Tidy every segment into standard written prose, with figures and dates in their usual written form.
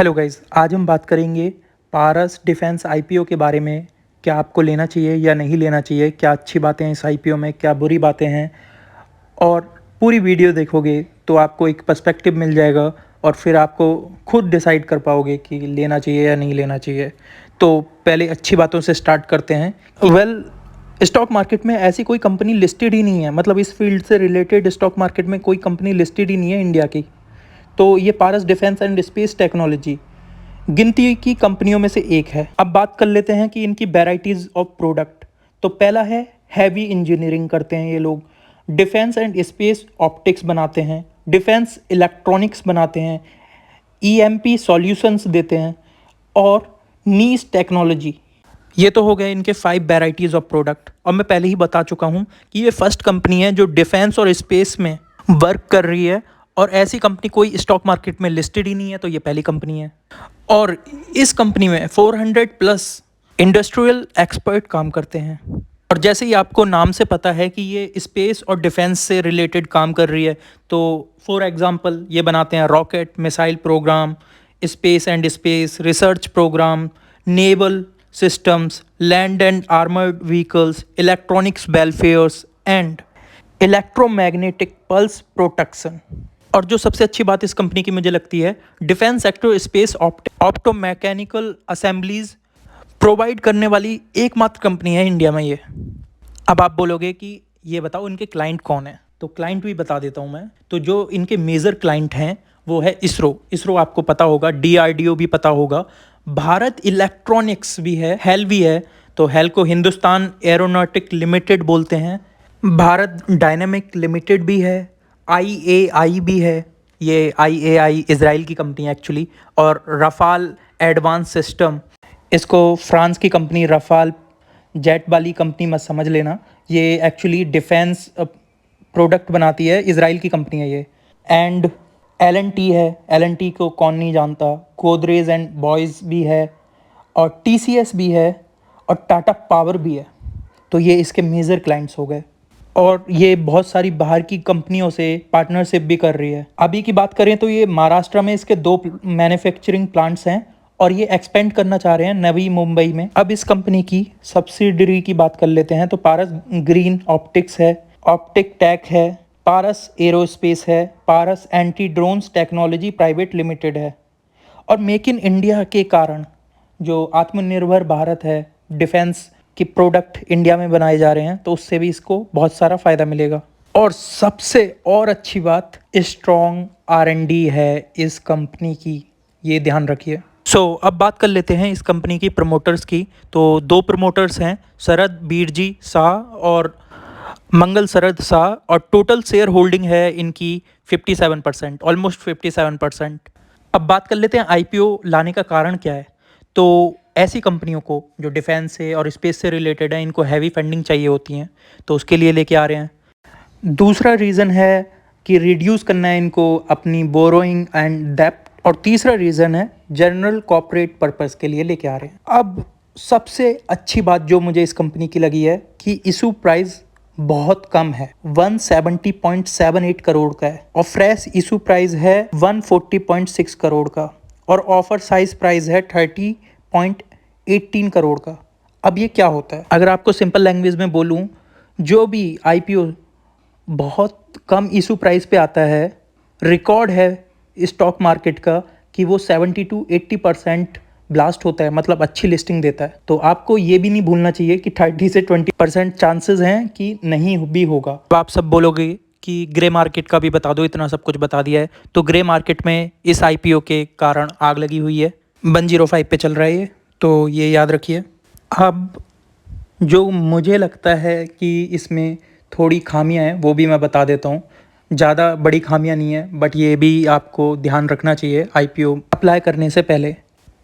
Hello guys, आज हम बात करेंगे पारस डिफेंस आईपीओ के बारे में। क्या आपको लेना चाहिए या नहीं लेना चाहिए, क्या अच्छी बातें हैं इस आईपीओ में, क्या बुरी बातें हैं। और पूरी वीडियो देखोगे तो आपको एक पर्सपेक्टिव मिल जाएगा और फिर आपको खुद डिसाइड कर पाओगे कि लेना चाहिए या नहीं लेना चाहिए। तो पहले अच्छी बातों से स्टार्ट करते हैं। स्टॉक मार्केट में ऐसी कोई कंपनी लिस्टेड ही नहीं है, मतलब इस फील्ड से रिलेटेड स्टॉक मार्केट में कोई कंपनी लिस्टेड ही नहीं है इंडिया की। तो ये पारस डिफेंस एंड स्पेस टेक्नोलॉजी गिनती की कंपनियों में से एक है। अब बात कर लेते हैं कि इनकी वैराइटीज़ ऑफ प्रोडक्ट। तो पहला है हैवी इंजीनियरिंग करते हैं ये लोग, डिफेंस एंड स्पेस ऑप्टिक्स बनाते हैं, डिफेंस इलेक्ट्रॉनिक्स बनाते हैं, ईएमपी सॉल्यूशंस देते हैं और नीस टेक्नोलॉजी। ये तो हो गए इनके 5 वैराइटीज़ ऑफ प्रोडक्ट। और मैं पहले ही बता चुका हूँ कि ये फर्स्ट कंपनी है जो डिफेंस और स्पेस में वर्क कर रही है, और ऐसी कंपनी कोई स्टॉक मार्केट में लिस्टेड ही नहीं है, तो ये पहली कंपनी है। और इस कंपनी में 400 प्लस इंडस्ट्रियल एक्सपर्ट काम करते हैं। और जैसे ही आपको नाम से पता है कि ये स्पेस और डिफेंस से रिलेटेड काम कर रही है, तो फॉर एग्जांपल ये बनाते हैं rocket missile programme, space research programme, naval systems, land and armoured vehicles, electronics welfares and electromagnetic pulse protection. और जो सबसे अच्छी बात इस कंपनी की मुझे लगती है, defence sector space optomechanical assemblies provide करने वाली एकमात्र कंपनी है इंडिया में ये। अब आप बोलोगे कि ये बताओ इनके क्लाइंट कौन है, तो क्लाइंट भी बता देता हूँ मैं। तो जो इनके मेजर क्लाइंट हैं वो है इसरो आपको पता होगा, डीआरडीओ भी पता होगा, भारत इलेक्ट्रॉनिक्स भी है, हेल भी है। तो हेल को हिंदुस्तान एरोनॉटिक लिमिटेड बोलते हैं, भारत डायनामिक लिमिटेड भी है, आईएआई भी है। ये आईएआई इजराइल की कंपनी है एक्चुअली। और रफाल एडवांस सिस्टम, इसको फ्रांस की कंपनी रफाल जेट वाली कंपनी मत समझ लेना, ये एक्चुअली डिफेंस प्रोडक्ट बनाती है, इजराइल की कंपनी है ये। एंड एल&टी है, एल&टी को कौन नहीं जानता, गोदरेज एंड बॉयज़ भी है, और टीसीएस भी है, और टाटा पावर भी है। तो ये इसके मेजर क्लाइंट्स हो गए। और ये बहुत सारी बाहर की कंपनियों से पार्टनरशिप भी कर रही है। अभी की बात करें तो ये महाराष्ट्र में इसके 2 मैन्युफैक्चरिंग प्लांट्स हैं, और ये एक्सपेंड करना चाह रहे हैं नवी मुंबई में। अब इस कंपनी की सब्सिडरी की बात कर लेते हैं, तो पारस ग्रीन ऑप्टिक्स है, ऑप्टिक टेक है, पारस एरोस्पेस है, Paras anti drones technology private limited है। और मेक इन इंडिया के कारण जो आत्मनिर्भर भारत है, डिफेंस कि प्रोडक्ट इंडिया में बनाए जा रहे हैं, तो उससे भी इसको बहुत सारा फ़ायदा मिलेगा। और सबसे और अच्छी बात, स्ट्रॉन्ग R&D है इस कंपनी की, ये ध्यान रखिए। अब बात कर लेते हैं इस कंपनी की प्रमोटर्स की। तो 2 प्रमोटर्स हैं, शरद बीरजी शाह और मंगल शरद शाह, और टोटल शेयर होल्डिंग है इनकी 57%, ऑलमोस्ट 57%। अब बात कर लेते हैं आईपीओ लाने का कारण क्या है। तो ऐसी कंपनियों को जो डिफेंस से और स्पेस से रिलेटेड है, इनको हैवी फंडिंग चाहिए होती हैं, तो उसके लिए लेके आ रहे हैं। दूसरा रीज़न है कि रिड्यूस करना है इनको अपनी बोरोइंग एंड डेप्ट। और तीसरा रीज़न है जनरल कॉर्पोरेट पर्पस के लिए लेके आ रहे हैं। अब सबसे अच्छी बात जो मुझे इस कंपनी की लगी है कि इशू प्राइस बहुत कम है, 170.78 करोड़ का है, और फ्रेश इशू प्राइस है 140.6 करोड़ का, और ऑफर साइज प्राइस है 30.18 करोड़ का। अब ये क्या होता है, अगर आपको सिंपल लैंग्वेज में बोलूँ, जो भी आईपीओ बहुत कम इशू प्राइस पे आता है, रिकॉर्ड है स्टॉक मार्केट का कि वो 70 to 80% ब्लास्ट होता है, मतलब अच्छी लिस्टिंग देता है। तो आपको ये भी नहीं भूलना चाहिए कि 30 से 20% चांसेस हैं कि नहीं भी होगा। तो आप सब बोलोगे कि ग्रे मार्केट का भी बता दो, इतना सब कुछ बता दिया है। तो ग्रे मार्केट में इस आईपीओ के कारण आग लगी हुई है, 105 पे चल रहा है ये, तो ये याद रखिए। अब जो मुझे लगता है कि इसमें थोड़ी खामियां हैं वो भी मैं बता देता हूँ। ज़्यादा बड़ी खामियां नहीं है, बट ये भी आपको ध्यान रखना चाहिए आईपीओ अप्लाई करने से पहले।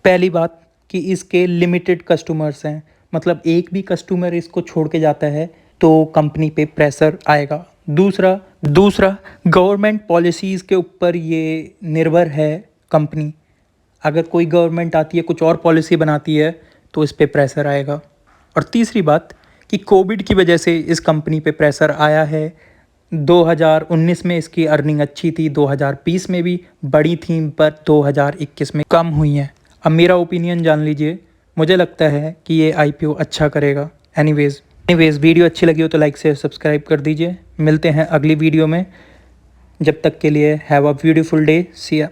पहली बात कि इसके लिमिटेड कस्टमर्स हैं, मतलब एक भी कस्टमर इसको छोड़ के जाता है तो कंपनी पे प्रेशर आएगा। दूसरा गवर्नमेंट पॉलिसीज़ के ऊपर ये निर्भर है कंपनी। अगर कोई गवर्नमेंट आती है, कुछ और पॉलिसी बनाती है, तो इस पे प्रेशर आएगा। और तीसरी बात कि कोविड की वजह से इस कंपनी पे प्रेशर आया है, 2019 में इसकी अर्निंग अच्छी थी, 2020 में भी बड़ी थी, पर 2021 में कम हुई हैं। अब मेरा ओपिनियन जान लीजिए, मुझे लगता है कि ये IPO अच्छा करेगा। एनीवेज वीडियो अच्छी लगी हो तो लाइक शेयर सब्सक्राइब कर दीजिए। मिलते हैं अगली वीडियो में, जब तक के लिए हैव अ ब्यूटीफुल डे, सी या।